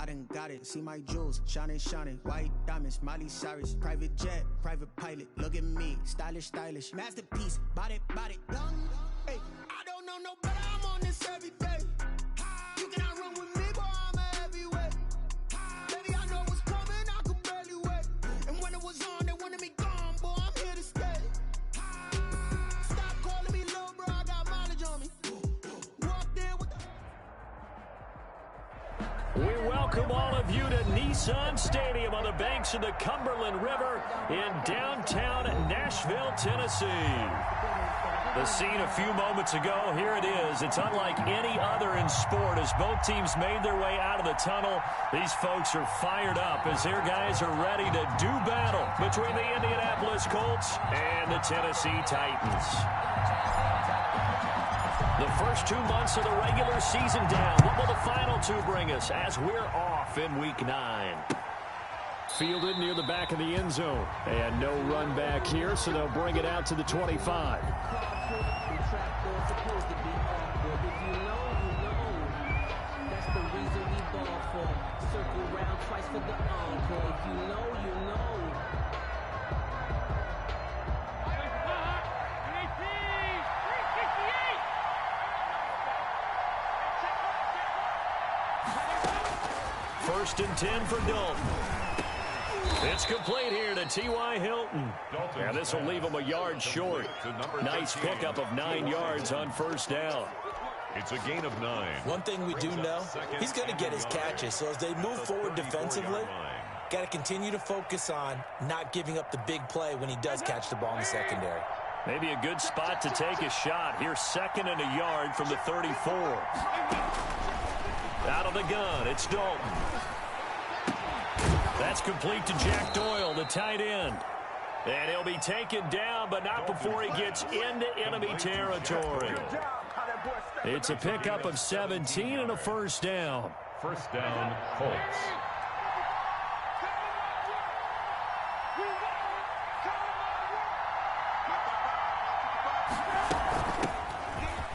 I done got it. See my jewels, shining, shining. White diamonds, Miley Cyrus. Private jet, private pilot. Look at me, stylish, stylish. Masterpiece, body, body. Hey, I don't know no better. I'm on this every day. You cannot run with me, boy. I'm a heavyweight. Baby, I know what's coming. I could barely wait. And when it was on, they wanted me gone, boy. I'm here to stay. Stop calling me little bro. I got mileage on me. Walked in with We welcome all of you to Nissan Stadium on the banks of the Cumberland River in downtown Nashville, Tennessee. The scene a few moments ago, here it is. It's unlike any other in sport as both teams made their way out of the tunnel. These folks are fired up as their guys are ready to do battle between the Indianapolis Colts and the Tennessee Titans. The first 2 months of the regular season down. What will the final two bring us as we're off in Week 9? Fielded near the back of the end zone. And no run back here, so they'll bring it out to the 25. First and 10 for Dalton. It's complete here to T.Y. Hilton. And this will leave him a yard short. Nice pickup of 9 yards on first down. It's a gain of 9. One thing we do know, he's going to get his catches. So as they move forward defensively, got to continue to focus on not giving up the big play when he does catch the ball in the secondary. Maybe a good spot to take a shot. Here's 2nd and a yard from the 34. Out of the gun, it's Dalton. That's complete to Jack Doyle, the tight end. And he'll be taken down, but not before he gets into enemy territory. It's a pickup of 17 and a first down. First down, Colts.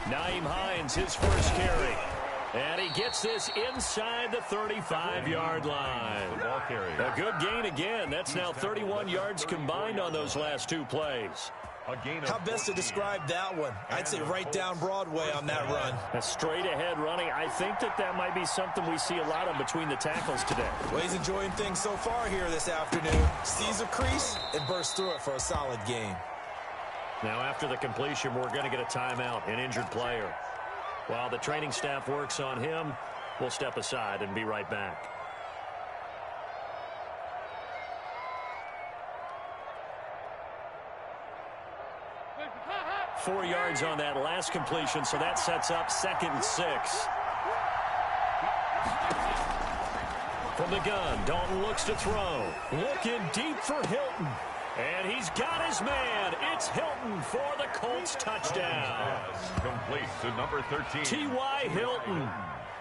Nyheim Hines, his first carry. And he gets this inside the 35-yard line. A good gain again. That's now 31 yards combined on those last 2 plays. How best to describe that one? I'd say right down Broadway on that run. A straight-ahead running. I think that might be something we see a lot of between the tackles today. Well, he's enjoying things so far here this afternoon. Sees a crease and bursts through it for a solid gain. Now, after the completion, we're going to get a timeout, an injured player. While the training staff works on him, we'll step aside and be right back. Four yards on that last completion, so that sets up 2nd and 6. From the gun, Dalton looks to throw. Looking deep for Hilton. And he's got his man. It's Hilton for the Colts touchdown. Complete to number 13. T.Y. Hilton,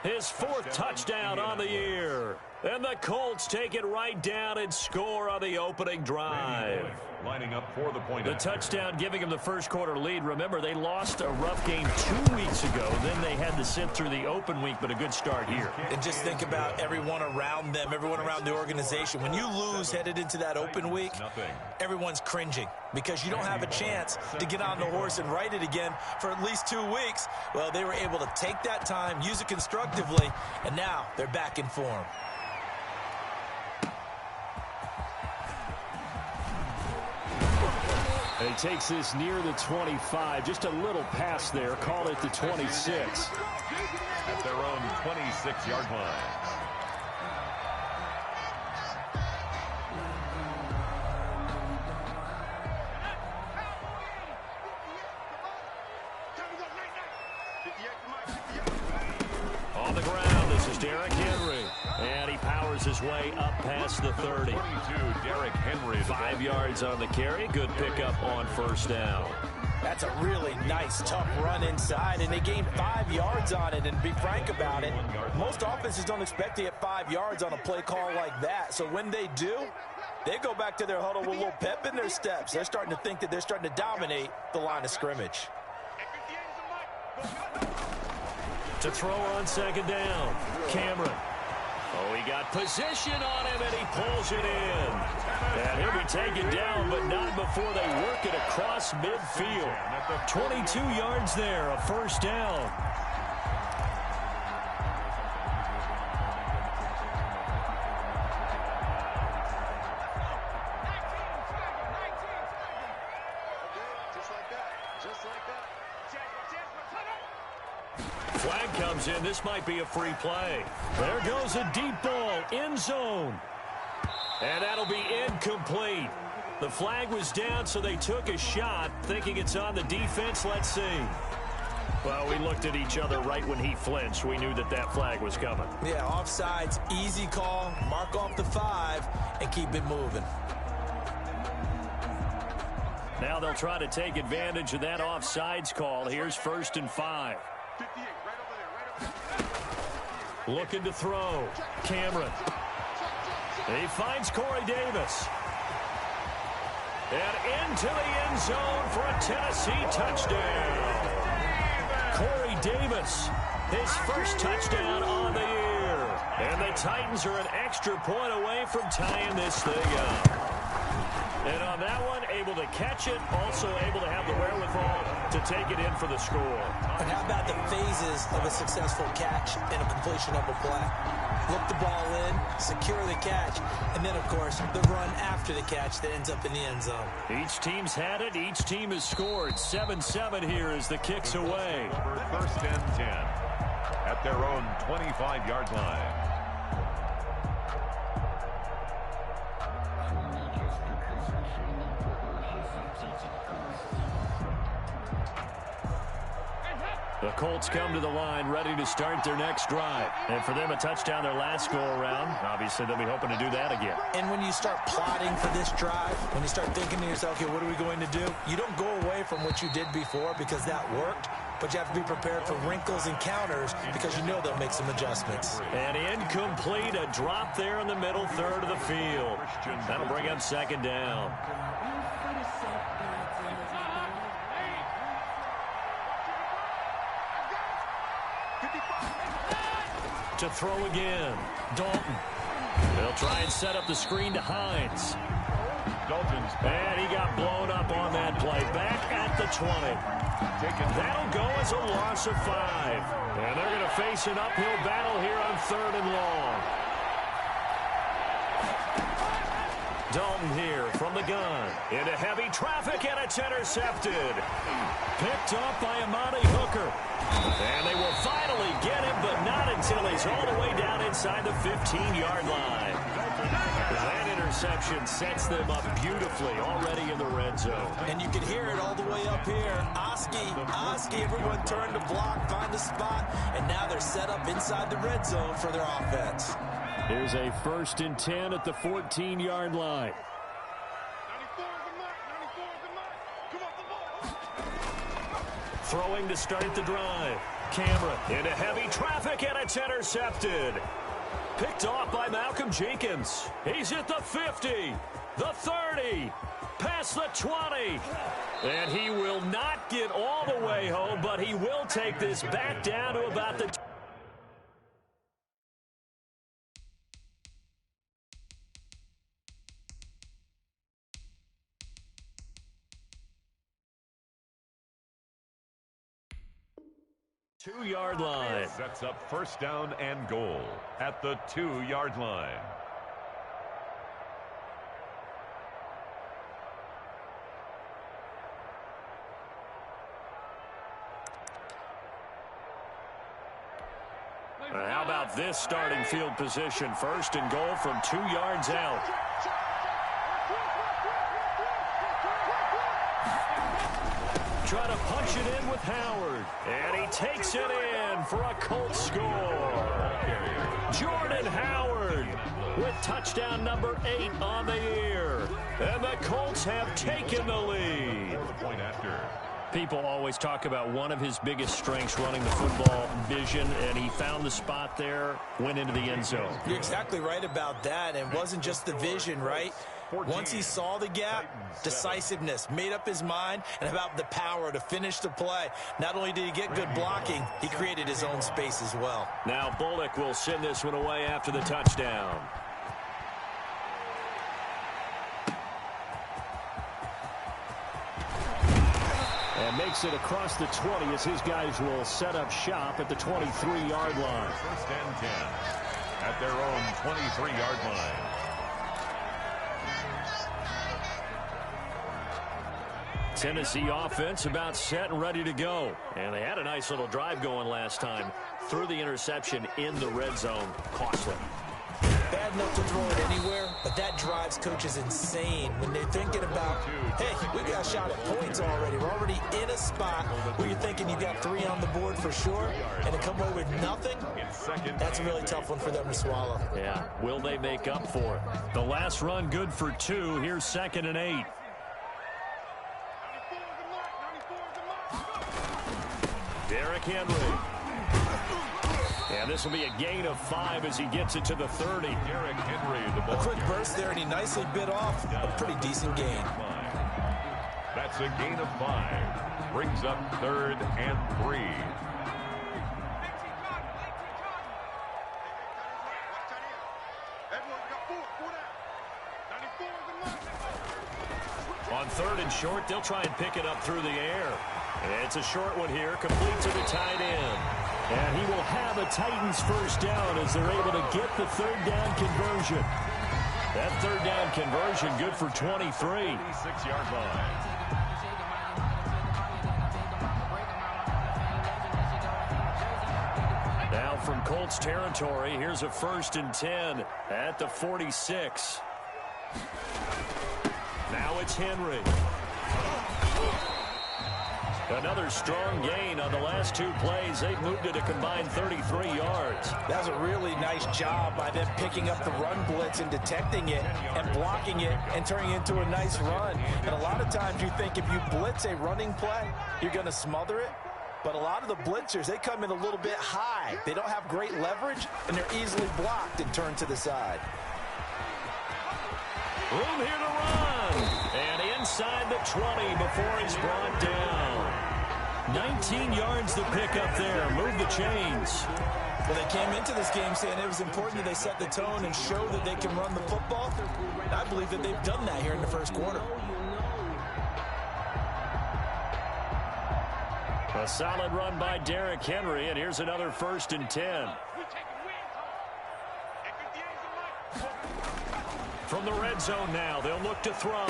his 4th touchdown on the year. And the Colts take it right down and score on the opening drive. Lining up for the point. The touchdown giving them the first quarter lead. Remember, they lost a rough game 2 weeks ago. Then they had to sit through the open week, but a good start here. And just think about everyone around them, everyone around the organization. When you lose headed into that open week, everyone's cringing because you don't have a chance to get on the horse and ride it again for at least 2 weeks. Well, they were able to take that time, use it constructively, and now they're back in form. He takes this near the 25. Just a little pass there. Call it the 26. At their own 26-yard line. On the ground, this is Derrick Henry. And he powers his way up past the 30. 22, Derrick Henry. 5 yards on the carry. Good pickup on first down. That's a really nice, tough run inside, and they gained 5 yards on it. And be frank about it, most offenses don't expect to get 5 yards on a play call like that. So when they do, they go back to their huddle with a little pep in their steps. They're starting to think that they're starting to dominate the line of scrimmage. To throw on second down, Cameron. Oh, he got position on him, and he pulls it in. And he'll be taken down, but not before they work it across midfield. 22 yards there, a first down. Flag comes in. This might be a free play. There goes a deep ball, end zone. And that'll be incomplete. The flag was down, so they took a shot, thinking it's on the defense. Let's see. Well, we looked at each other right when he flinched. We knew that that flag was coming. Yeah, offsides, easy call. Mark off the 5 and keep it moving. Now they'll try to take advantage of that offsides call. Here's 1st and 5. Looking to throw. Cameron. He finds Corey Davis. And into the end zone for a Tennessee touchdown. Corey Davis, his first touchdown on the year. And the Titans are an extra point away from tying this thing up. And on that one, able to catch it, also able to have the wherewithal to take it in for the score. And how about the phases of a successful catch and a completion of a play? Look the ball in, secure the catch, and then, of course, the run after the catch that ends up in the end zone. Each team's had it. Each team has scored. 7-7 here as the kick's away. 1st and 10 at their own 25-yard line. The Colts come to the line ready to start their next drive. And for them, a touchdown their last go-around. Obviously, they'll be hoping to do that again. And when you start plotting for this drive, when you start thinking to yourself, okay, what are we going to do? You don't go away from what you did before because that worked, but you have to be prepared for wrinkles and counters because you know they'll make some adjustments. And incomplete, a drop there in the middle third of the field. That'll bring up 2nd down. To throw again. Dalton. They'll try and set up the screen to Hines. Dalton's and he got blown up on that play. Back at the 20. That'll go as a loss of 5. And they're going to face an uphill battle here on 3rd and long. Dalton here from the gun. Into heavy traffic, and it's intercepted. Picked off by Amani Hooker. And they will finally get him, but not until he's all the way down inside the 15-yard line. That interception sets them up beautifully already in the red zone. And you can hear it all the way up here. Oski, everyone turned to block, find a spot, and now they're set up inside the red zone for their offense. Here's a 1st and 10 at the 14-yard line. Throwing to start the drive. Cameron into heavy traffic, and it's intercepted. Picked off by Malcolm Jenkins. He's at the 50, the 30, past the 20. And he will not get all the way home, but he will take this back down to about the 2-yard line. Sets up 1st down and goal at the 2-yard line. How about this starting field position? 1st and goal from 2 yards out. Try to punch it in with Howard. And he takes it in for a Colts score. Jordan Howard with touchdown number 8 on the year. And the Colts have taken the lead. Point after. People always talk about one of his biggest strengths, running the football, vision, and he found the spot there, went into the end zone. You're exactly right about that, and it wasn't just the vision, right? Once he saw the gap, decisiveness, made up his mind, and about the power to finish the play. Not only did he get good blocking, he created his own space as well. Now Bullock will send this one away after the touchdown. And makes it across the 20 as his guys will set up shop at the 23-yard line. First and 10 at their own 23-yard line. Tennessee offense about set and ready to go. And they had a nice little drive going last time. Threw the interception in the red zone. Costly. Bad enough to throw it anywhere, but that drives coaches insane when they're thinking about, hey, we got a shot at points already. We're already in a spot where you're thinking you got 3 on the board for sure, and to come away with nothing, that's a really tough one for them to swallow. Yeah, will they make up for it? The last run good for 2. Here's 2nd and 8. Derrick Henry. And this will be a gain of 5 as he gets it to the 30. Derrick Henry, the ball. A quick burst there, and he nicely bit off a pretty decent gain. That's a gain of 5. Brings up 3rd and 3. On 3rd and short, they'll try and pick it up through the air. It's a short one here, complete to the tight end. And he will have a Titans first down as they're able to get the 3rd down conversion. That 3rd down conversion good for 23. 86-yard line. Now from Colts territory, here's a 1st and 10 at the 46. Now it's Henry. Another strong gain on the last 2 plays. They've moved it a combined 33 yards. That was a really nice job by them picking up the run blitz and detecting it and blocking it and turning it into a nice run. And a lot of times you think if you blitz a running play, you're going to smother it. But a lot of the blitzers, they come in a little bit high. They don't have great leverage, and they're easily blocked and turned to the side. Room here to run. And inside the 20 before he's brought down. 19 yards to pick up there. Move the chains. Well, they came into this game saying it was important that they set the tone and show that they can run the football. And I believe that they've done that here in the first quarter. A solid run by Derrick Henry, and here's another 1st and 10. From the red zone now, they'll look to throw.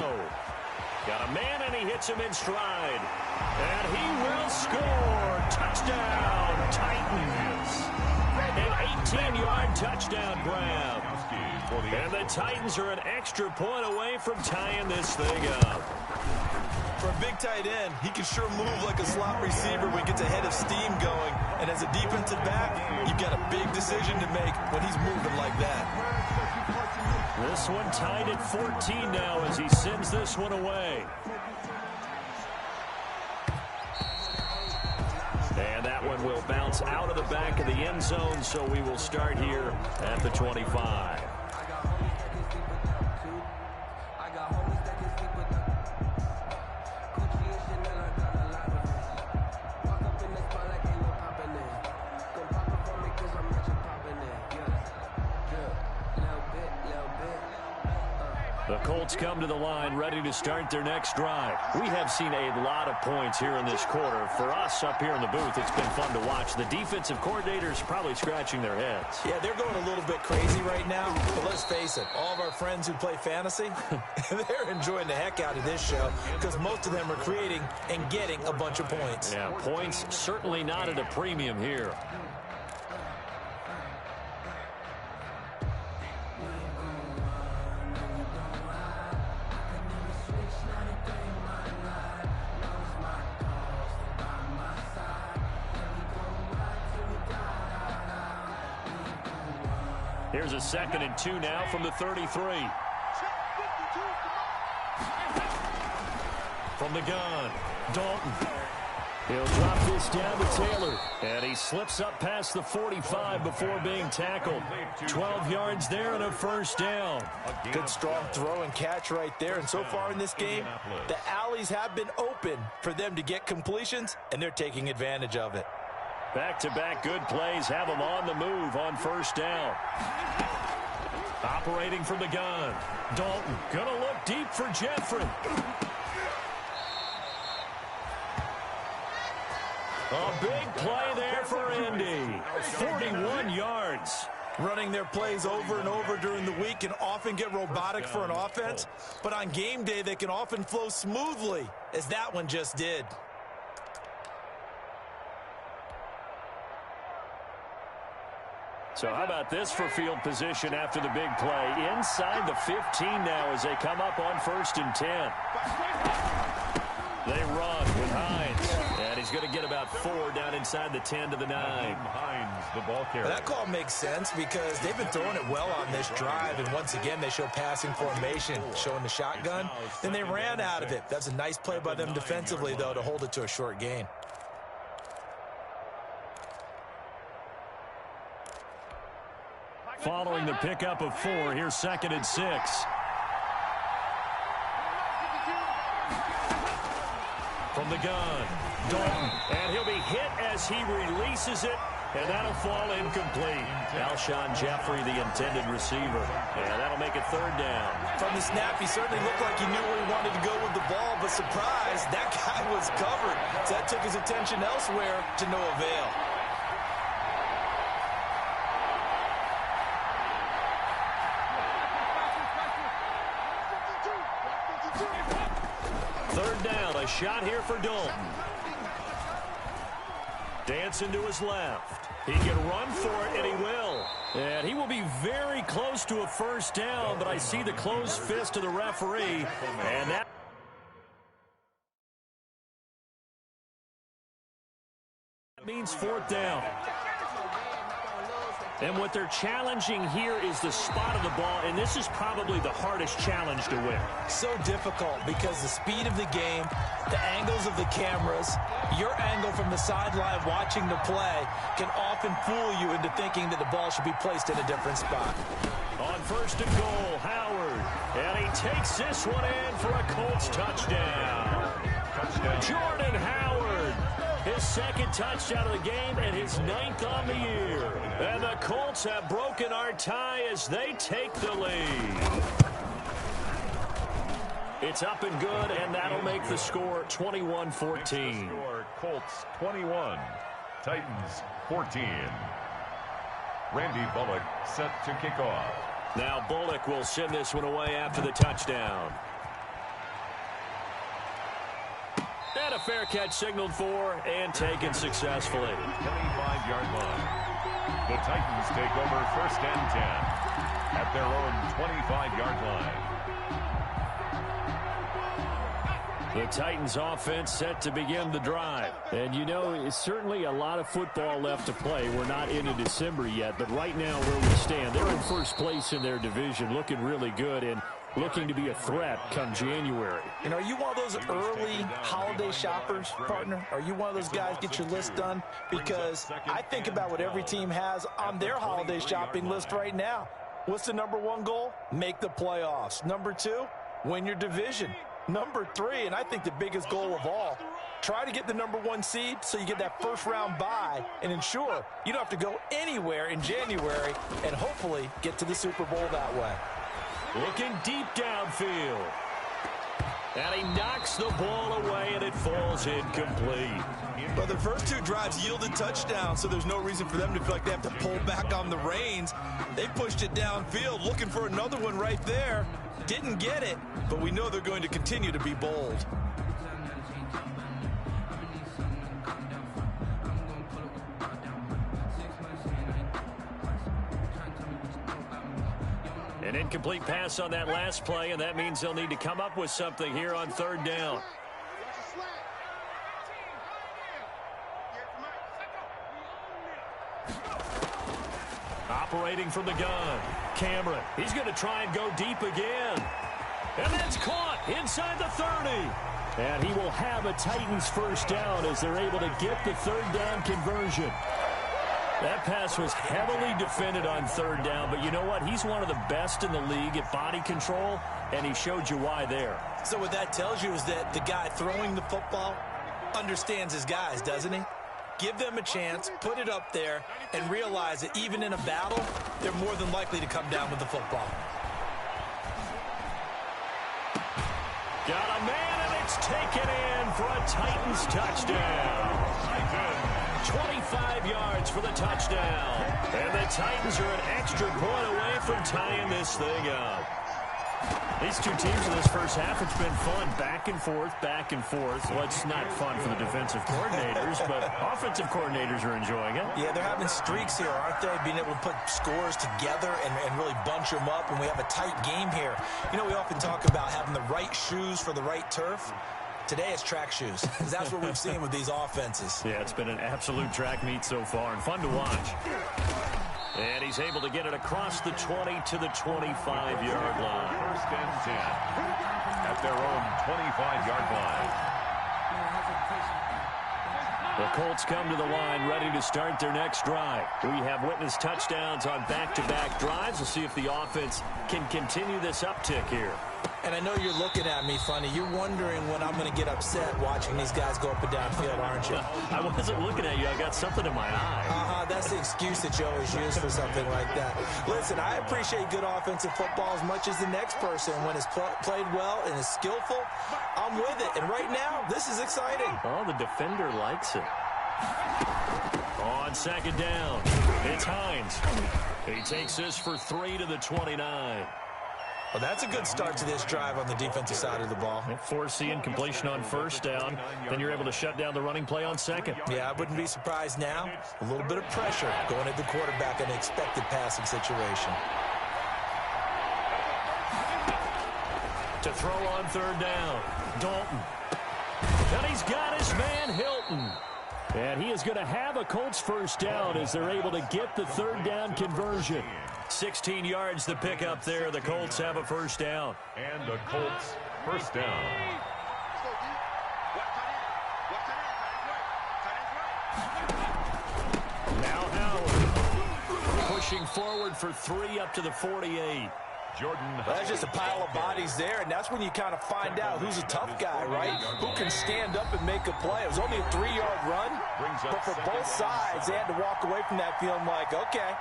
Got a man, and he hits him in stride. And he will score. Touchdown, Titans. An 18-yard touchdown grab. And the Titans are an extra point away from tying this thing up. For a big tight end, he can sure move like a slot receiver when he gets a head of steam going. And as a defensive back, you've got a big decision to make when he's moving like that. This one tied at 14 now as he sends this one away. And that one will bounce out of the back of the end zone, so we will start here at the 25. The Colts come to the line ready to start their next drive. We have seen a lot of points here in this quarter. For us up here in the booth, it's been fun to watch. The defensive coordinators probably scratching their heads. Yeah, they're going a little bit crazy right now. But let's face it, all of our friends who play fantasy, they're enjoying the heck out of this show because most of them are creating and getting a bunch of points. Yeah, points certainly not at a premium here. Here's a 2nd and 2 now from the 33. From the gun, Dalton. He'll drop this down to Taylor. And he slips up past the 45 before being tackled. 12 yards there and a first down. Good strong throw and catch right there. And so far in this game, the alleys have been open for them to get completions, and they're taking advantage of it. Back-to-back good plays have them on the move on first down. Operating from the gun. Dalton going to look deep for Jeffrey. A big play there for Indy. 41 yards. Running their plays over and over during the week can often get robotic for an offense, but on game day they can often flow smoothly, as that one just did. So how about this for field position after the big play? Inside the 15 now as they come up on 1st and 10. They run with Hines. And he's going to get about 4 down inside the 10 to the 9. Hines, the ball carrier. That call makes sense because they've been throwing it well on this drive. And once again, they show passing formation, showing the shotgun. Then they ran out of it. That's a nice play by them defensively, though, to hold it to a short gain. Following the pickup of 4, here's 2nd and 6. From the gun, Dalton, and he'll be hit as he releases it, and that'll fall incomplete. Alshon Jeffrey, the intended receiver, and that'll make it 3rd down. From the snap, he certainly looked like he knew where he wanted to go with the ball, but surprise, that guy was covered. So that took his attention elsewhere to no avail. A shot here for Dalton. Dancing to his left. He can run for it, and he will. And he will be very close to a first down, but I see the closed fist of the referee, and that means 4th down. And what they're challenging here is the spot of the ball, and this is probably the hardest challenge to win. So difficult because the speed of the game, the angles of the cameras, your angle from the sideline watching the play can often fool you into thinking that the ball should be placed in a different spot. On 1st and goal, Howard. And he takes this one in for a Colts touchdown. Jordan Howard. His 2nd touchdown of the game and his 9th on the year. And the Colts have broken our tie as they take the lead. It's up and good, and that'll make the score 21-14. Colts 21, Titans 14. Randy Bullock set to kick off. Now Bullock will send this one away after the touchdown. And a fair catch signaled for and taken successfully. 25-yard line. The Titans take over 1st and 10 at their own 25-yard line. The Titans offense set to begin the drive. And you know, it's certainly a lot of football left to play. We're not into December yet, but right now where we stand, they're in 1st place in their division, looking really good and looking to be a threat come January. And are you one of those early holiday shoppers, partner? Are you one of those guys get your list done? Because I think about what every team has on their holiday shopping list right now. What's the #1 goal? Make the playoffs. #2, win your division. #3, and I think the biggest goal of all, try to get the #1 seed so you get that 1st round bye and ensure you don't have to go anywhere in January and hopefully get to the Super Bowl that way. Looking deep downfield. And he knocks the ball away, and it falls incomplete. Well, the first 2 drives yielded touchdowns, so there's no reason for them to feel like they have to pull back on the reins. They pushed it downfield, looking for another one right there. Didn't get it, but we know they're going to continue to be bold. An incomplete pass on that last play, and that means they'll need to come up with something here on 3rd down. Operating from the gun, Cameron. He's going to try and go deep again. And that's caught inside the 30. And he will have a Titans first down as they're able to get the third down conversion. That pass was heavily defended on third down, but you know what? He's one of the best in the league at body control, and he showed you why there. So what that tells you is that the guy throwing the football understands his guys, doesn't he? Give them a chance, put it up there, and realize that even in a battle, they're more than likely to come down with the football. Got a man, and it's taken in for a Titans touchdown. 25 yards for the touchdown. And the Titans are an extra point away from tying this thing up. These two teams in this first half, it's been fun. Back and forth, back and forth. Well, it's not fun for the defensive coordinators, but offensive coordinators are enjoying it. Yeah, they're having streaks here, aren't they? Being able to put scores together and really bunch them up, and we have a tight game here. You know, we often talk about having the right shoes for the right turf. Today it's track shoes, because that's what we've seen with these offenses. Yeah, it's been an absolute track meet so far, and fun to watch. And he's able to get it across the 20 to the 25-yard line. First and 10 at their own 25-yard line. The Colts come to the line ready to start their next drive. We have witnessed touchdowns on back-to-back drives. We'll see if the offense can continue this uptick here. And I know you're looking at me funny. You're wondering when I'm going to get upset watching these guys go up and down field, aren't you? I wasn't looking at you. I got something in my eye. That's the excuse that you always use for something like that. Listen, I appreciate good offensive football as much as the next person. When it's played well and is skillful, I'm with it. And right now, this is exciting. Oh, the defender likes it. On second down, it's Hines. He takes this for 3 to the 29. Well, that's a good start to this drive on the defensive side of the ball. Force the incompletion on first down. Then you're able to shut down the running play on second. Yeah, I wouldn't be surprised now. A little bit of pressure going at the quarterback in an expected passing situation. To throw on third down, Dalton. And he's got his man, Hilton. And he is going to have a Colts first down as they're able to get the third down conversion. 16 yards to pick up there. The Colts have a first down. And the Colts first down. Now Howard pushing forward for 3 up to the 48. Jordan. That's just a pile of bodies there, and that's when you kind of find out who's a tough guy, right? Who can stand up and make a play. It was only a 3-yard run, but for both sides, they had to walk away from that feeling like, okay,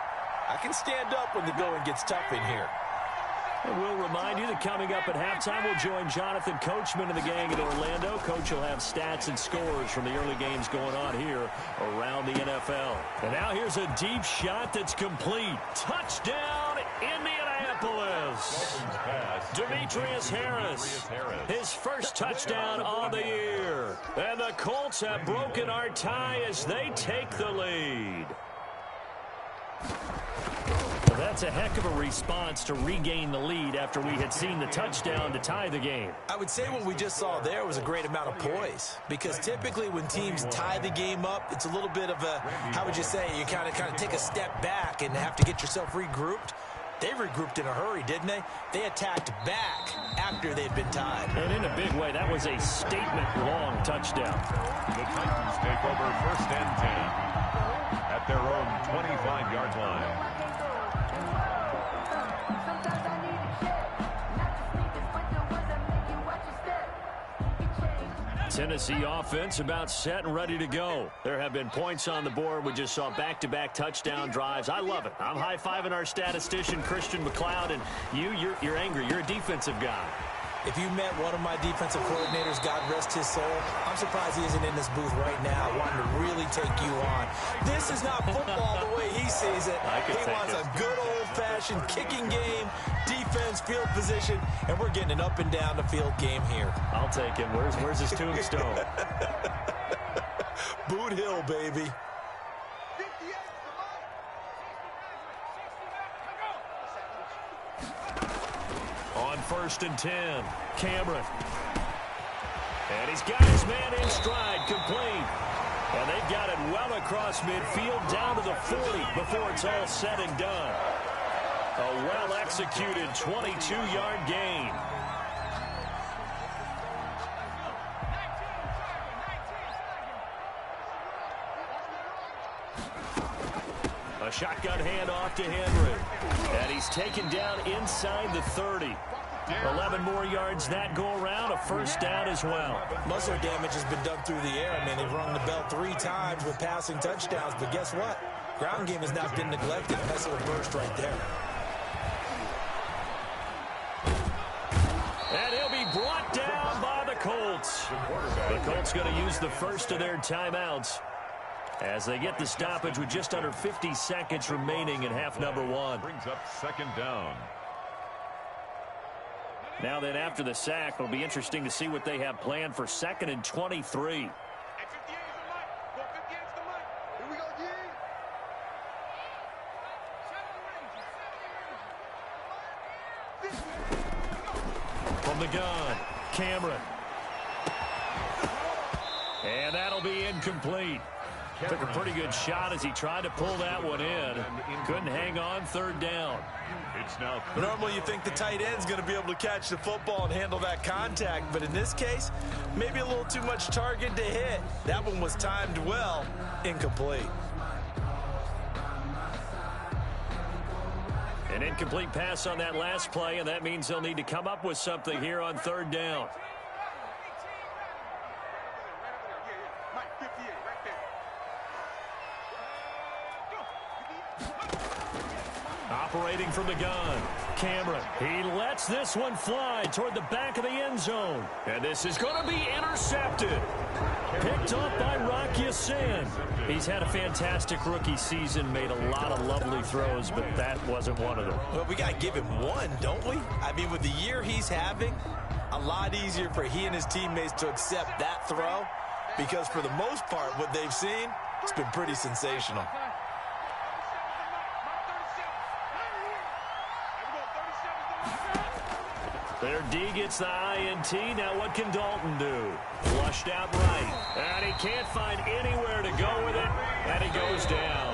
I can stand up when the going gets tough in here. And we'll remind you that coming up at halftime, we'll join Jonathan Coachman and the gang in Orlando. Coach will have stats and scores from the early games going on here around the NFL. And now here's a deep shot that's complete. Touchdown, Indianapolis. Demetrius Harris, his first touchdown on the year. And the Colts have broken our tie as they take the lead. That's a heck of a response to regain the lead after we had seen the touchdown to tie the game. I would say what we just saw there was a great amount of poise, because typically when teams tie the game up, it's a little bit of a, how would you say, you kind of take a step back and have to get yourself regrouped. They regrouped in a hurry, didn't they? They attacked back after they'd been tied. And in a big way, that was a statement-long touchdown. The Titans take over first and 10 at their own 25-yard line. Tennessee offense about set and ready to go. There have been points on the board. We just saw back-to-back touchdown drives. I love it. I'm high-fiving our statistician, Christian McLeod, and you're angry. You're a defensive guy. If you met one of my defensive coordinators, God rest his soul, I'm surprised he isn't in this booth right now wanting to really take you on. This is not football the way he sees it. He wants a good old-fashioned kicking game, defense, field position, and we're getting an up-and-down the field game here. I'll take him. Where's his tombstone? Boot Hill, baby. On first and 10, Cameron. And he's got his man in stride, complete. And they've got it well across midfield, down to the 40 before it's all said and done. A well-executed 22-yard gain. shotgun handoff to Henry. And he's taken down inside the 30. 11 more yards that go around, a first down as well. Muscle damage has been done through the air. I mean, they've rung the bell 3 times with passing touchdowns, but guess what? Ground game has not been neglected. Nice little burst right there. And he'll be brought down by the Colts. The Colts going to use the first of their timeouts as they get the stoppage with just under 50 seconds remaining in half number 1. Brings up second down. Now then, after the sack, it'll be interesting to see what they have planned for 2nd and 23. From the gun, Cameron. And that'll be incomplete. Took a pretty good shot as he tried to pull that one in. Couldn't hang on, 3rd down. It's now normally you think the tight end's going to be able to catch the football and handle that contact, but in this case, maybe a little too much target to hit. That one was timed well, incomplete. An incomplete pass on that last play, and that means they'll need to come up with something here on 3rd down. Operating from the gun, Cameron. He lets this one fly toward the back of the end zone. And this is going to be intercepted. Picked up by Rock Ya-Sin. He's had a fantastic rookie season, made a lot of lovely throws, but that wasn't one of them. Well, we got to give him one, don't we? I mean, with the year he's having, a lot easier for he and his teammates to accept that throw because for the most part, what they've seen, it's been pretty sensational. Their D gets the INT. Now what can Dalton do? Flushed out right. And he can't find anywhere to go with it. And he goes down.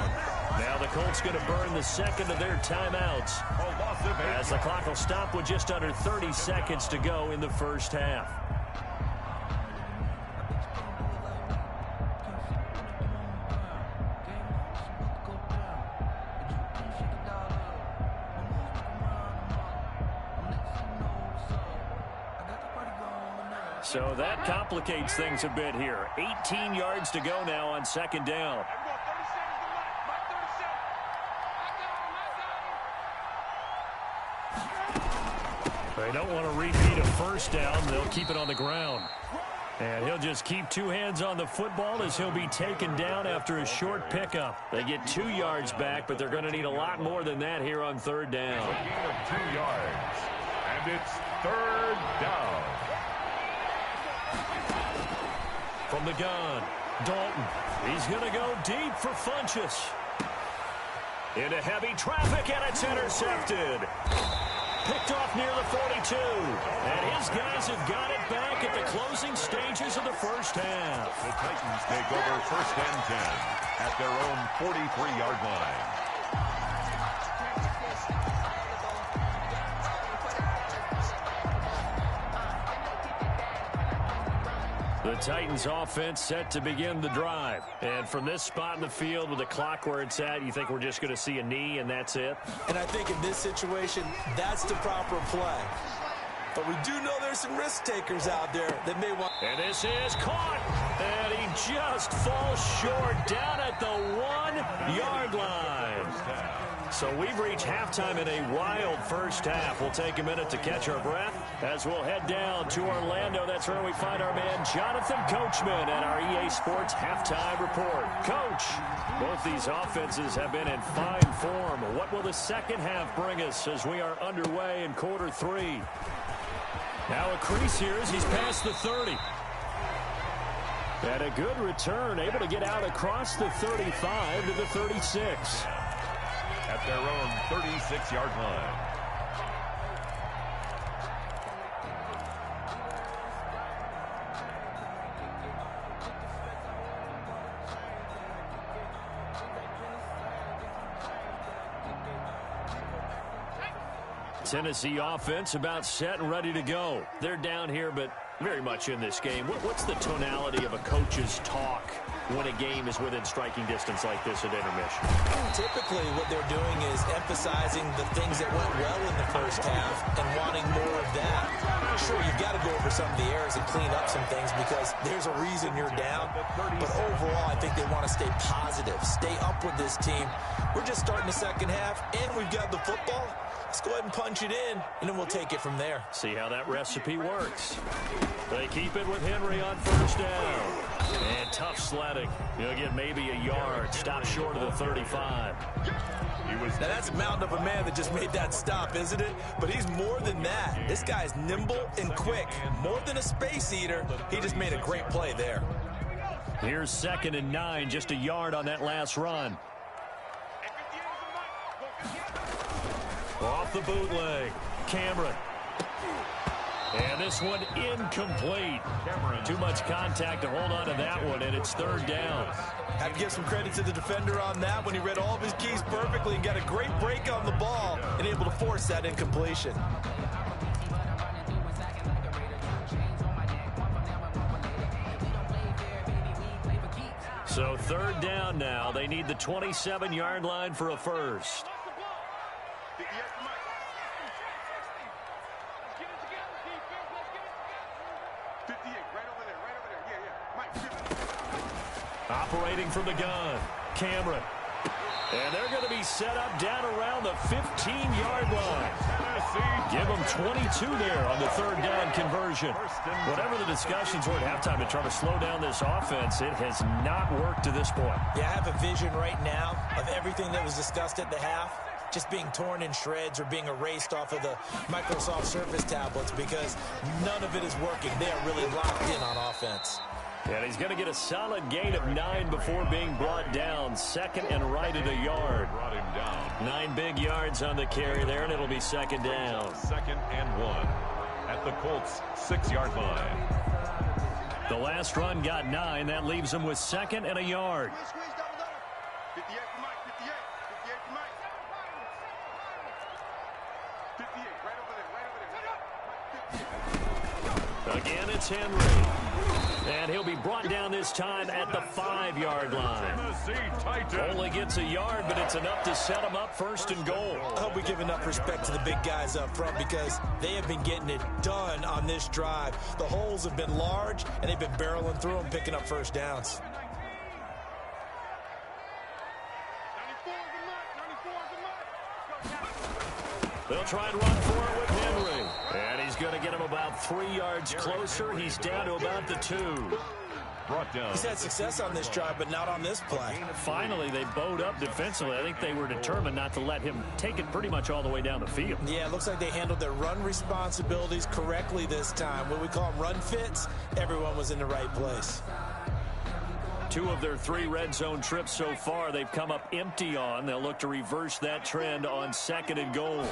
Now the Colts going to burn the 2nd of their timeouts as the clock will stop with just under 30 seconds to go in the first half. So that complicates things a bit here. 18 yards to go now on 2nd down. They don't want to repeat a first down. They'll keep it on the ground. And he'll just keep 2 hands on the football as he'll be taken down after a short pickup. They get 2 yards back, but they're going to need a lot more than that here on 3rd down. A gain of 2 yards. And it's 3rd down. From the gun, Dalton. He's going to go deep for Funchess. Into heavy traffic, and it's intercepted. Picked off near the 42. And his guys have got it back at the closing stages of the first half. The Titans take over 1st and 10 at their own 43-yard line. The Titans offense set to begin the drive. And from this spot in the field with the clock where it's at, you think we're just going to see a knee and that's it? And I think in this situation, that's the proper play. But we do know there's some risk takers out there that may want... And this is caught. And he just falls short down at the 1-yard line. So we've reached halftime in a wild first half. We'll take a minute to catch our breath as we'll head down to Orlando. That's where we find our man Jonathan Coachman at our EA Sports Halftime Report. Coach, both these offenses have been in fine form. What will the second half bring us as we are underway in quarter 3? Now a crease here as he's past the 30. And a good return, able to get out across the 35 to the 36. At their own 36-yard line. Tennessee offense about set and ready to go. They're down here, but very much in this game. What's the tonality of a coach's talk when a game is within striking distance like this at intermission? Typically, what they're doing is emphasizing the things that went well in the first half and wanting more of that. Sure, you've got to go over some of the errors and clean up some things because there's a reason you're down. But overall, I think they want to stay positive, stay up with this team. We're just starting the second half, and we've got the football. Let's go ahead and punch it in, and then we'll take it from there. See how that recipe works. They keep it with Henry on first down. And tough sledding. He'll get maybe a yard. Stop short of the 35. Now that's a mountain of a man that just made that stop, isn't it? But he's more than that. This guy's nimble and quick. More than a space eater. He just made a great play there. Here's 2nd and 9. Just a yard on that last run. Off the bootleg. Cameron. And this one incomplete. Too much contact to hold on to that one, and it's 3rd down. Have to give some credit to the defender on that when he read all of his keys perfectly and got a great break on the ball and able to force that incompletion. So 3rd down now. They need the 27-yard line for a first. Operating from the gun, Cameron. And they're going to be set up down around the 15-yard line. Give them 22 there on the 3rd down conversion. Whatever the discussions were at halftime to try to slow down this offense, it has not worked to this point. Yeah, I have a vision right now of everything that was discussed at the half just being torn in shreds or being erased off of the Microsoft Surface tablets because none of it is working. They are really locked in on offense. And he's going to get a solid gain of 9 before being brought down. 2nd and right at a yard. 9 big yards on the carry there, and it'll be 2nd down. 2nd and 1 at the Colts 6-yard line. The last run got 9. That leaves him with 2nd and a yard. Again, it's Henry. And he'll be brought down this time at the 5-yard line. Only gets a yard, but it's enough to set him up 1st and goal. I hope we give enough respect to the big guys up front because they have been getting it done on this drive. The holes have been large, and they've been barreling through them, picking up 1st downs. They'll try and run for it with Henry. And he's going to get him about 3 yards closer. He's down to about the 2. He's had success on this drive, but not on this play. Finally, they bowed up defensively. I think they were determined not to let him take it pretty much all the way down the field. Yeah, it looks like they handled their run responsibilities correctly this time. What we call them run fits, everyone was in the right place. 2 of their 3 red zone trips so far, they've come up empty on. They'll look to reverse that trend on 2nd and goal.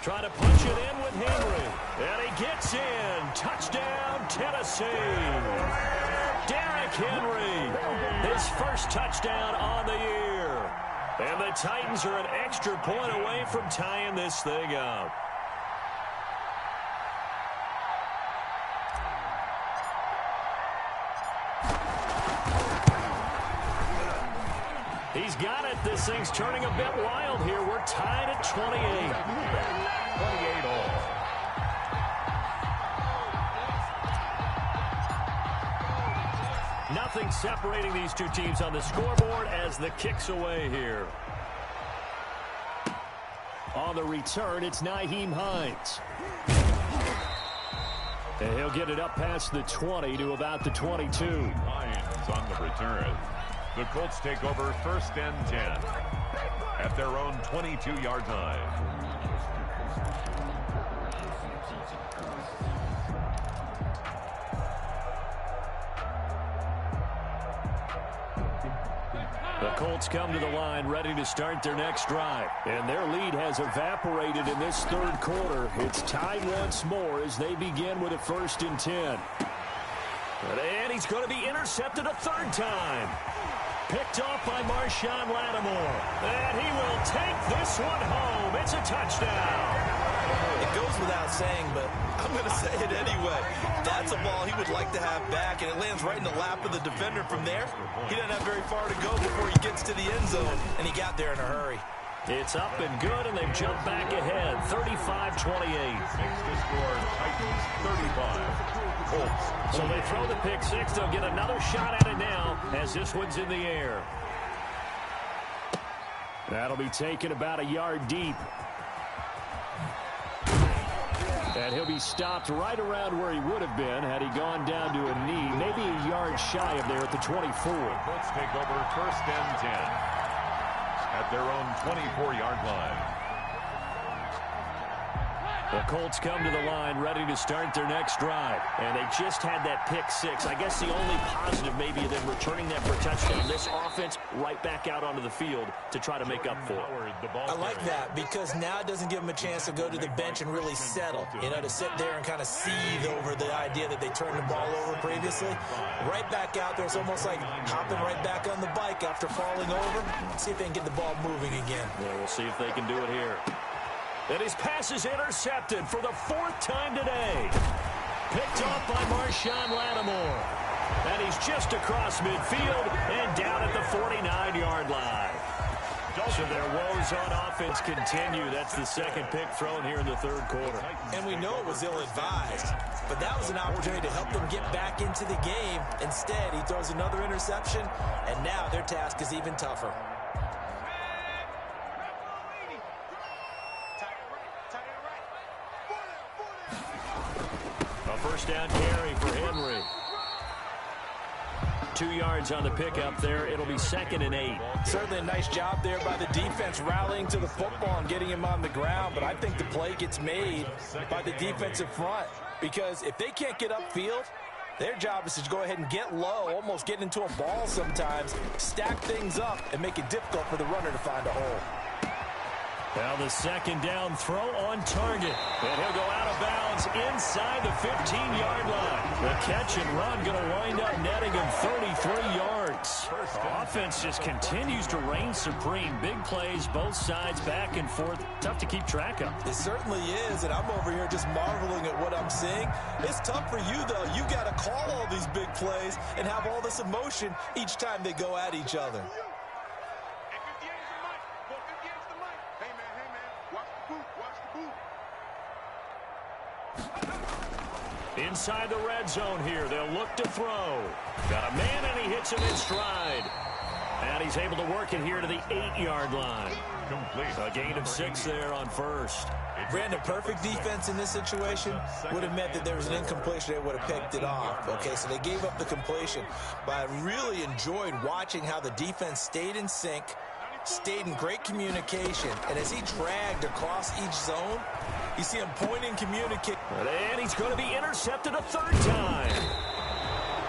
Trying to punch it in with Henry. And he gets in. Touchdown, Tennessee. Derrick Henry, his first touchdown on the year. And the Titans are an extra point away from tying this thing up. He's got it. This thing's turning a bit wild here. We're tied at 28. 28 all. Nothing separating these two teams on the scoreboard as the kick's away here. On the return, it's Nyheim Hines. And he'll get it up past the 20 to about the 22. Lions on the return. The Colts take over 1st and 10 at their own 22-yard line. The Colts come to the line ready to start their next drive. And their lead has evaporated in this 3rd quarter. It's tied once more as they begin with a 1st and 10. And he's going to be intercepted a 3rd time. Picked off by Marshawn Lattimore. And he will take this one home. It's a touchdown. goes without saying, but I'm going to say it anyway. That's a ball he would like to have back, and it lands right in the lap of the defender from there. He doesn't have very far to go before he gets to the end zone, and he got there in a hurry. It's up and good, and they've jumped back ahead, 35-28. Makes the score Titans 35. Colts. So they throw the pick six. They'll get another shot at it now as this one's in the air. That'll be taken about a yard deep. And he'll be stopped right around where he would have been had he gone down to a knee, maybe a yard shy of there at the 24. Colts take over first and 10 at their own 24-yard line. The Colts come to the line ready to start their next drive. And they just had that pick six. I guess the only positive maybe of them returning that for a touchdown. This offense right back out onto the field to try to make up for it. I like that because now it doesn't give them a chance to go to the bench and really settle. You know, to sit there and kind of seethe over the idea that they turned the ball over previously. Right back out there. It's almost like hopping right back on the bike after falling over. See if they can get the ball moving again. Yeah, we'll see if they can do it here. And his pass is intercepted for the fourth time today. Picked off by Marshawn Lattimore. And he's just across midfield and down at the 49-yard line. So their woes on offense continue. That's the second pick thrown here in the third quarter. And we know it was ill-advised, but that was an opportunity to help them get back into the game. Instead, he throws another interception, and now their task is even tougher. A first down carry for Henry. 2 yards on the pickup there. It'll be 2nd and 8. Certainly a nice job there by the defense rallying to the football and getting him on the ground, but I think the play gets made by the defensive front because if they can't get upfield, their job is to go ahead and get low, almost get into a ball sometimes, stack things up, and make it difficult for the runner to find a hole. Now the second down throw on target. And he'll go out of bounds inside the 15-yard line. The catch and run going to wind up netting him 33 yards. The offense just continues to reign supreme. Big plays, both sides, back and forth. Tough to keep track of. It certainly is, and I'm over here just marveling at what I'm seeing. It's tough for you, though. You got to call all these big plays and have all this emotion each time they go at each other. Inside the red zone here, they'll look to throw. Got a man, and he hits him in stride. And he's able to work it here to the 8-yard line. Complete. A gain of 6 there on first. Brandon, perfect defense in this situation would have meant that there was an incompletion. They would have picked it off. Okay, so they gave up the completion. But I really enjoyed watching how the defense stayed in sync, stayed in great communication. And as he dragged across each zone, you see him pointing, communicating. And he's going to be intercepted a third time.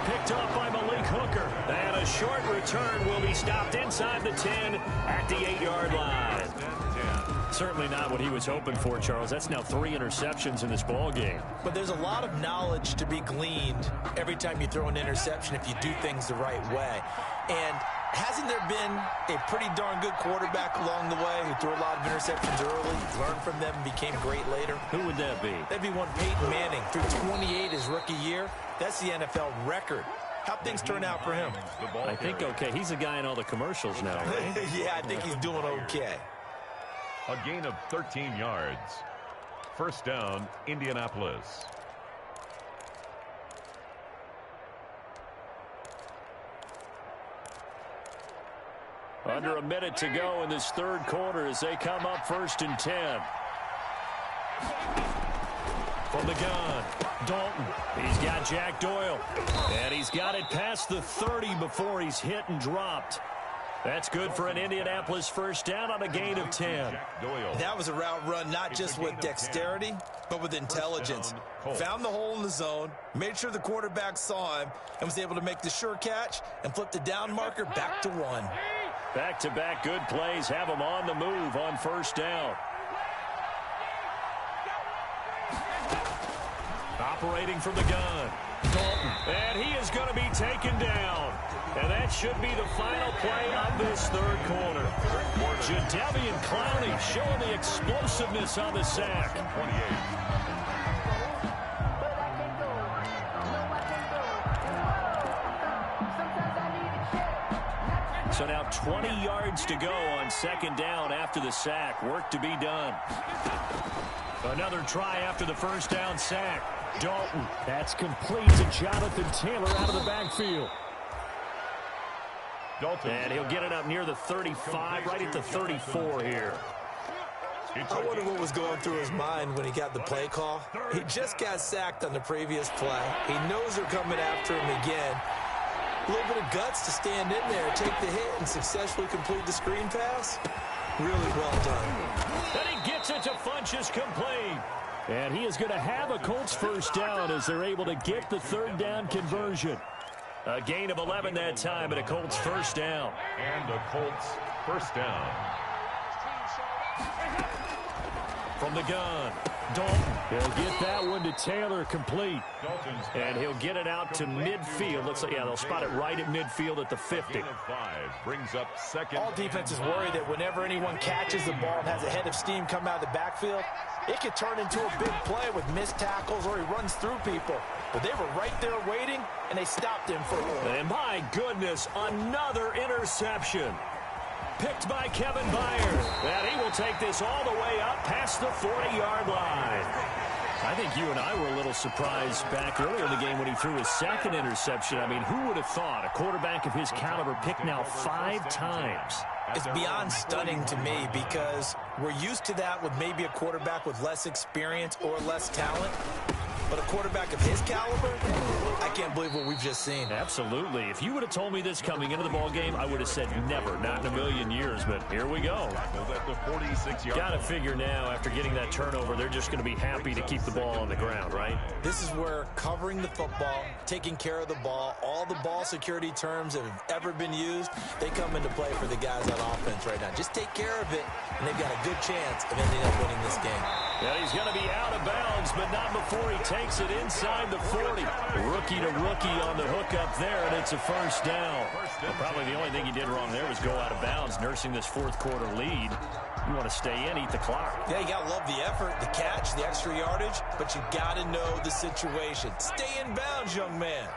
Picked off by Malik Hooker. And a short return will be stopped inside the 10 at the 8-yard line. Certainly not what he was hoping for, Charles. That's now 3 interceptions in this ball game. But there's a lot of knowledge to be gleaned every time you throw an interception if you do things the right way. And hasn't there been a pretty darn good quarterback along the way who threw a lot of interceptions early, learned from them, and became great later? Who would that be? That'd be one Peyton Manning. Threw 28 his rookie year. That's the NFL record. How'd things turn out for him? I think okay. He's a guy in all the commercials now, right? Yeah, I think he's doing okay. A gain of 13 yards. First down, Indianapolis. Under a minute to go in this third quarter as they come up 1st and 10. From the gun, Dalton. He's got Jack Doyle. And he's got it past the 30 before he's hit and dropped. That's good for an Indianapolis first down on a gain of 10. That was a route run not just with dexterity, but with intelligence. Found the hole in the zone, made sure the quarterback saw him, and was able to make the sure catch and flip the down marker back to 1. Back-to-back good plays have him on the move on first down. Operating from the gun. And he is going to be taken down. And that should be the final play of this third quarter. Jadeveon Clowney showing the explosiveness on the sack. 28. So now 20 yards to go on second down after the sack. Work to be done. Another try after the first down sack. Dalton. That's complete to Jonathan Taylor out of the backfield. Dalton. And he'll get it up near the 35, right at the 34 here. I wonder what was going through his mind when he got the play call. He just got sacked on the previous play. He knows they're coming after him again. A little bit of guts to stand in there, take the hit, and successfully complete the screen pass. Really well done. And he gets it to Funchess complete. And he is going to have a Colts first down as they're able to get the third down conversion. A gain of 11 that time and a Colts first down. And a Colts first down. From the gun, Dalton. He'll get that one to Taylor complete. And he'll get it out to midfield. Looks like, yeah, they'll spot it right at midfield at the 50. Brings up second. All defenses worry that whenever anyone catches the ball and has a head of steam come out of the backfield, it could turn into a big play with missed tackles or he runs through people. But they were right there waiting, and they stopped him for a little. And my goodness, another interception. Picked by Kevin Byers. And he will take this all the way up past the 40-yard line. I think you and I were a little surprised back earlier in the game when he threw his second interception. I mean, who would have thought a quarterback of his caliber picked now 5 times? It's beyond stunning to me because we're used to that with maybe a quarterback with less experience or less talent. But a quarterback of his caliber, I can't believe what we've just seen. Absolutely. If you would have told me this coming into the ball game, I would have said never, not in a million years. But here we go. Got to figure now, after getting that turnover, they're just going to be happy to keep the ball on the ground, right? This is where covering the football, taking care of the ball, all the ball security terms that have ever been used, they come into play for the guys on offense right now. Just take care of it, and they've got a good chance of ending up winning this game. Yeah, he's going to be out of bounds, but not before he takes it inside the 40. Rookie to rookie on the hook up there, and it's a first down. Well, probably the only thing he did wrong there was go out of bounds, nursing this fourth quarter lead. You want to stay in, eat the clock. Yeah, you got to love the effort, the catch, the extra yardage, but you got to know the situation. Stay in bounds, young man.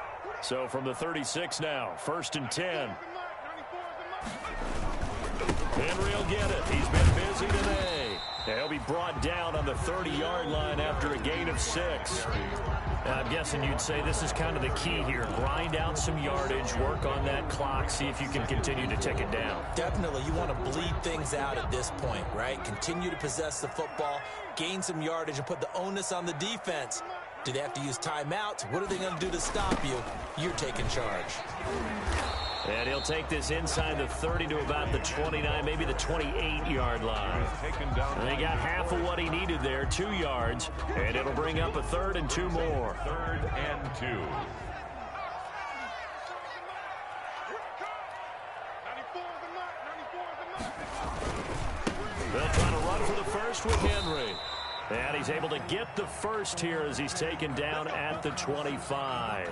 So from the 36 now, 1st and 10. Henry will get it. He's been busy today. He'll be brought down on the 30-yard line after a gain of 6. I'm guessing you'd say this is kind of the key here. Grind out some yardage, work on that clock, see if you can continue to tick it down. Definitely. You want to bleed things out at this point, right? Continue to possess the football, gain some yardage, and put the onus on the defense. Do they have to use timeouts? What are they going to do to stop you? You're taking charge. And he'll take this inside the 30 to about the 29, maybe the 28-yard line. And they got half of what he needed there, 2 yards, and it'll bring up a 3rd and 2 more. 3rd and 2. They'll try to run for the first with Henry. And he's able to get the first here as he's taken down at the 25.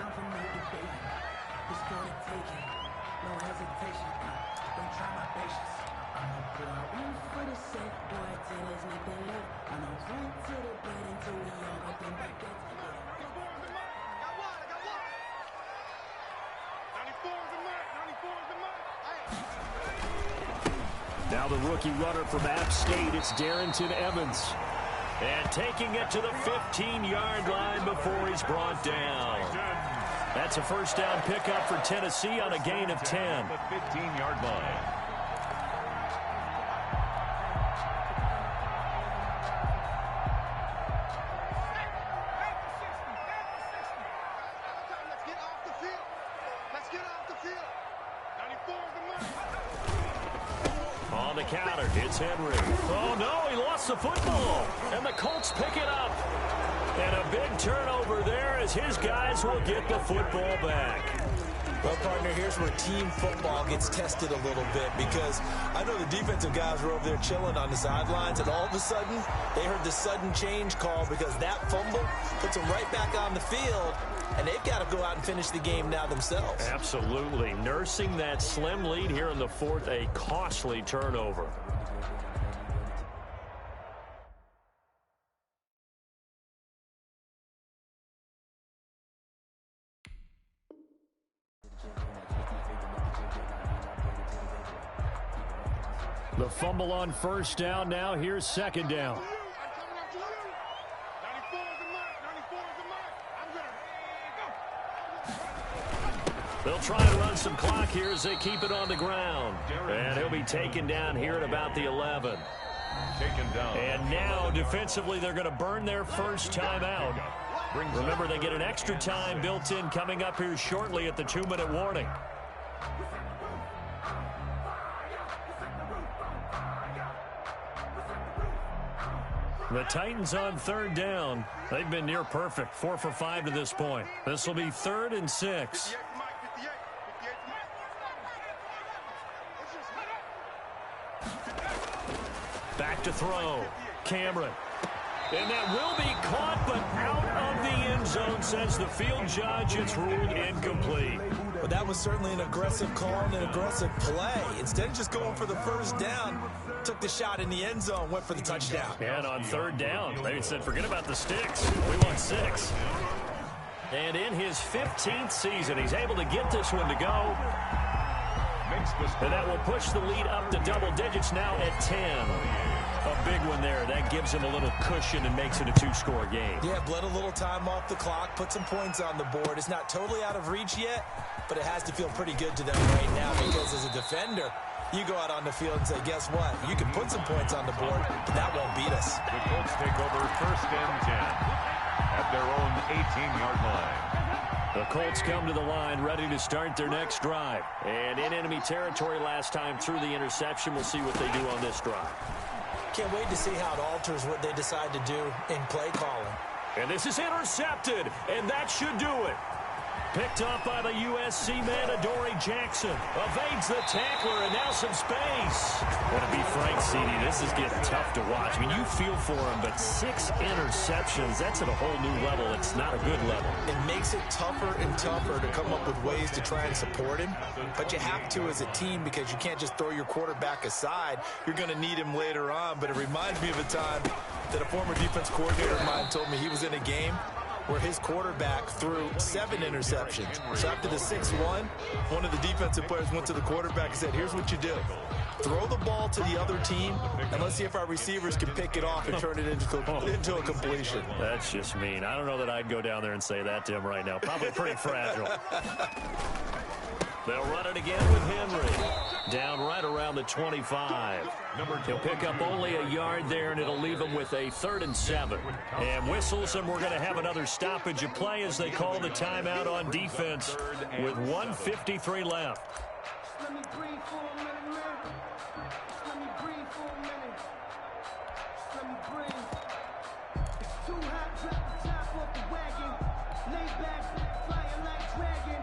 Now the rookie runner from App State, it's Darrington Evans. And taking it to the 15-yard line before he's brought down. That's a first down pickup for Tennessee on a gain of 10. The 15-yard line. On the counter, it's Henry. Oh, no, he lost the football. And the Colts pick it up. And a big turnover there as his guys will get the football back. Well, partner, here's where team football gets tested a little bit because I know the defensive guys were over there chilling on the sidelines, and all of a sudden, they heard the sudden change call because that fumble puts them right back on the field. and they've got to go out and finish the game now themselves. Absolutely. Nursing that slim lead here in the fourth, a costly turnover. The fumble on first down. Now here's second down. They'll try and run some clock here as they keep it on the ground. And he'll be taken down here at about the 11. Taken down. And now, defensively, they're going to burn their first time out. Remember, they get an extra time built in coming up here shortly at the 2-minute warning. The Titans on third down. They've been near perfect, 4 for 5 to this point. This will be 3rd and 6. Back to throw. Cameron. And that will be caught, but out of the end zone, says the field judge. It's ruled incomplete. But that was certainly an aggressive call and an aggressive play. Instead of just going for the first down, took the shot in the end zone, went for the touchdown. And on third down, they said, forget about the sticks. We want 6. And in his 15th season, he's able to get this one to go. And that will push the lead up to double digits now at 10. A big one there. That gives him a little cushion and makes it a 2-score game. Yeah, bled a little time off the clock, put some points on the board. It's not totally out of reach yet, but it has to feel pretty good to them right now because as a defender, you go out on the field and say, guess what? You can put some points on the board, but that won't beat us. The Colts take over 1st and 10 at their own 18-yard line. The Colts come to the line ready to start their next drive. And in enemy territory last time through the interception. We'll see what they do on this drive. Can't wait to see how it alters what they decide to do in play calling. And this is intercepted, and that should do it. Picked up by the USC man, Adoree Jackson. Evades the tackler, and now some space. And to be frank, CD, this is getting tough to watch. I mean, you feel for him, but 6 interceptions, that's at a whole new level. It's not a good level. It makes it tougher and tougher to come up with ways to try and support him. But you have to as a team because you can't just throw your quarterback aside. You're going to need him later on. But it reminds me of a time that a former defense coordinator of mine told me he was in a game where his quarterback threw 7 interceptions. So after the 6-1, one of the defensive players went to the quarterback and said, here's what you do. Throw the ball to the other team, and let's see if our receivers can pick it off and turn it into a completion. That's just mean. I don't know that I'd go down there and say that to him right now. Probably pretty fragile. They'll run it again with Henry. Down right around the 25. He'll pick up only a yard there, and it'll leave him with a 3rd and 7. And whistles, and we're going to have another stoppage of play as they call the timeout on defense with 1:53 left. Let me breathe for a minute, man. Let me breathe for a minute. Let me breathe. It's too hot, drop the top off the wagon. Lay back, flying like dragon.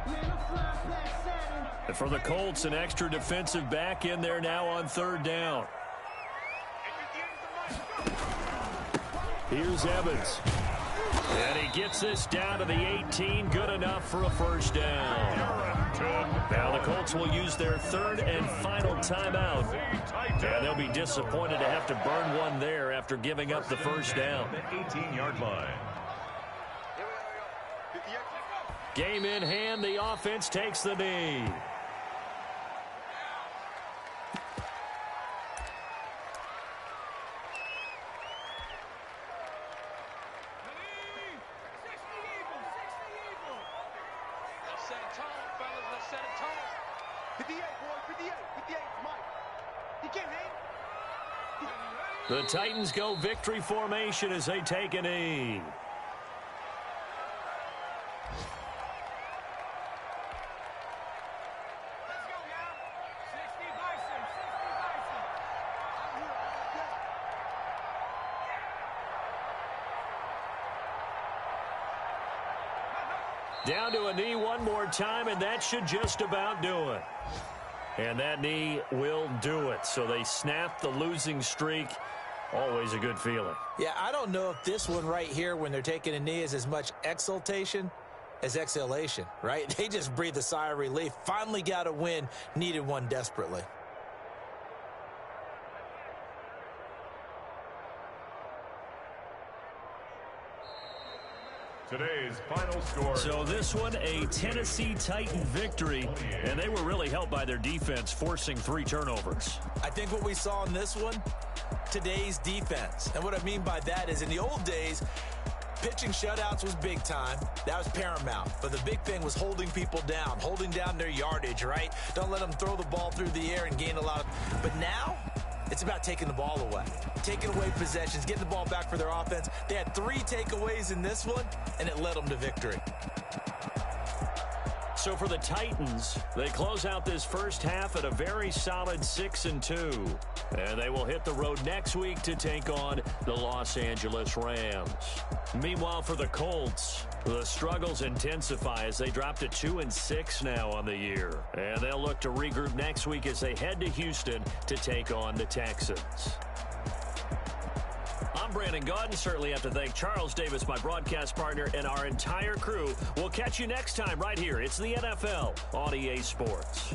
Man, I'm flying past Saturn. And for the Colts, an extra defensive back in there now on third down. Here's Evans. And he gets this down to the 18. Good enough for a first down. Now the Colts will use their 3rd and final timeout. And they'll be disappointed to have to burn one there after giving up the first down. The 18-yard line. Game in hand. The offense takes the knee. The Titans go victory formation as they take a knee. Down to a knee one more time, and that should just about do it. And that knee will do it. So they snap the losing streak Always a good feeling. Yeah, I don't know if this one right here when they're taking a knee is as much exultation as exhalation, right? They just breathe a sigh of relief. Finally got a win, needed one desperately. Today's final score. So this one, a Tennessee Titan victory, and they were really helped by their defense, forcing 3 turnovers. I think what we saw in this one, today's defense. And what I mean by that is in the old days, pitching shutouts was big time. That was paramount. But the big thing was holding people down, holding down their yardage, right? Don't let them throw the ball through the air and gain a lot of... But now, it's about taking the ball away, taking away possessions, getting the ball back for their offense. They had 3 takeaways in this one, and it led them to victory. So for the Titans, they close out this first half at a very solid 6-2. And they will hit the road next week to take on the Los Angeles Rams. Meanwhile, for the Colts, the struggles intensify as they drop to 2-6 now on the year. And they'll look to regroup next week as they head to Houston to take on the Texans. I'm Brandon Gaudin. Certainly have to thank Charles Davis, my broadcast partner, and our entire crew. We'll catch you next time right here. It's the NFL on EA Sports.